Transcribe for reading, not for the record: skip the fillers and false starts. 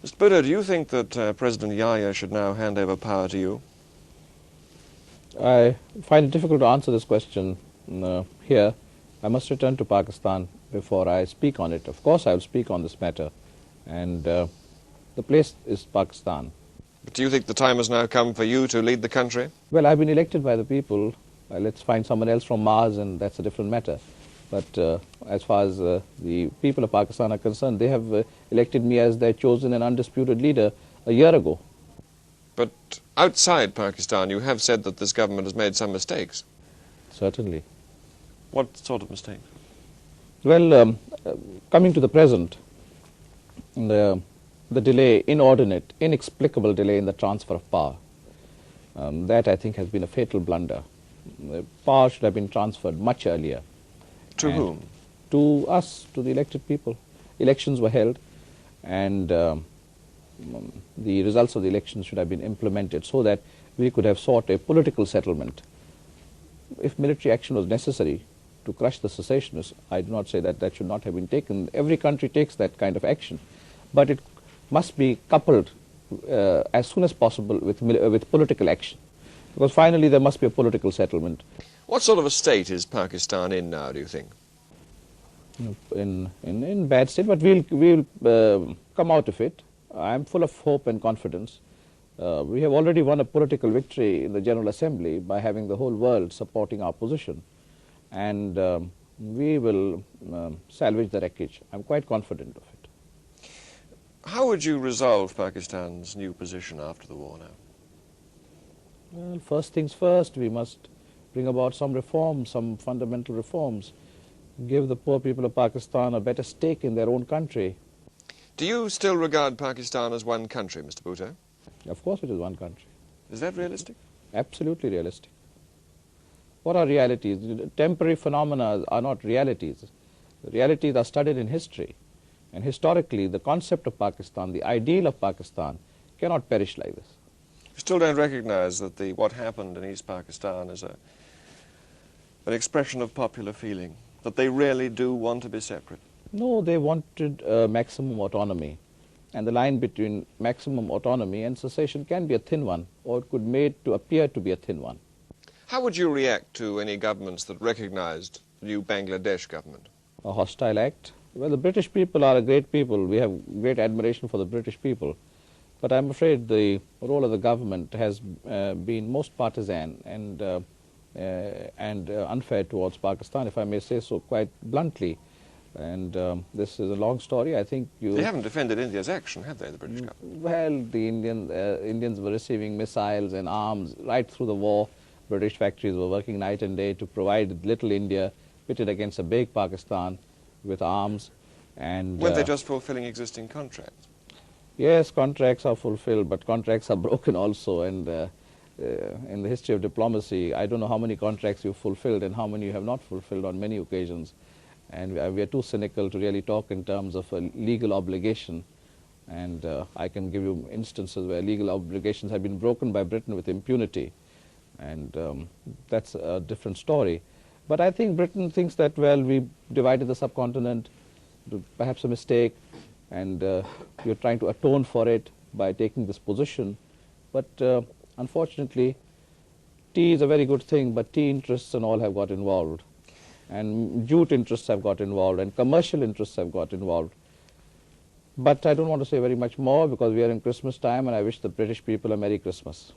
Mr. Bhutto, do you think that President Yahya should now hand over power to you? I find it difficult to answer this question here. I must return to Pakistan before I speak on it. Of course, I will speak on this matter, and the place is Pakistan. But do you think the time has now come for you to lead the country? Well, I've been elected by the people. Let's find someone else from Mars, and that's a different matter. But as far as the people of Pakistan are concerned, they have elected me as their chosen and undisputed leader a year ago. But outside Pakistan, you have said that this government has made some mistakes. Certainly. What sort of mistakes? Well, coming to the present, the delay, inordinate, inexplicable delay in the transfer of power, that I think has been a fatal blunder. The power should have been transferred much earlier. To whom? To us, to the elected people. Elections were held, and the results of the elections should have been implemented so that we could have sought a political settlement. If military action was necessary to crush the secessionists, I do not say that that should not have been taken. Every country takes that kind of action, but it must be coupled as soon as possible with political action, because finally there must be a political settlement. What sort of a state is Pakistan in now, do you think? In bad state, but we'll come out of it. I'm full of hope and confidence. We have already won a political victory in the General Assembly by having the whole world supporting our position, and we will salvage the wreckage. I'm quite confident of it. How would you resolve Pakistan's new position after the war now? Well, first things first, we must bring about some reforms, some fundamental reforms, give the poor people of Pakistan a better stake in their own country. Do you still regard Pakistan as one country, Mr. Bhutto? Of course it is one country. Is that realistic? Absolutely realistic. What are realities? Temporary phenomena are not realities. Realities are studied in history. And historically, the concept of Pakistan, the ideal of Pakistan, cannot perish like this. You still don't recognize that what happened in East Pakistan is an expression of popular feeling, that they really do want to be separate? No, they wanted maximum autonomy. And the line between maximum autonomy and secession can be a thin one, or it could be made to appear to be a thin one. How would you react to any governments that recognized the new Bangladesh government? A hostile act? Well, the British people are a great people. We have great admiration for the British people. But I'm afraid the role of the government has been most partisan and unfair towards Pakistan, if I may say so quite bluntly. And this is a long story. I think They haven't defended India's action, have they, the British government? Well, the Indians were receiving missiles and arms right through the war. British factories were working night and day to provide little India pitted against a big Pakistan with arms. And weren't they just fulfilling existing contracts? Yes, contracts are fulfilled, but contracts are broken also. And in the history of diplomacy, I don't know how many contracts you've fulfilled and how many you have not fulfilled on many occasions. And we are too cynical to really talk in terms of a legal obligation. And I can give you instances where legal obligations have been broken by Britain with impunity. And that's a different story. But I think Britain thinks that, well, we divided the subcontinent, perhaps a mistake, and you're trying to atone for it by taking this position. But unfortunately, tea is a very good thing, but tea interests and all have got involved. And jute interests have got involved, and commercial interests have got involved. But I don't want to say very much more because we are in Christmas time, and I wish the British people a Merry Christmas.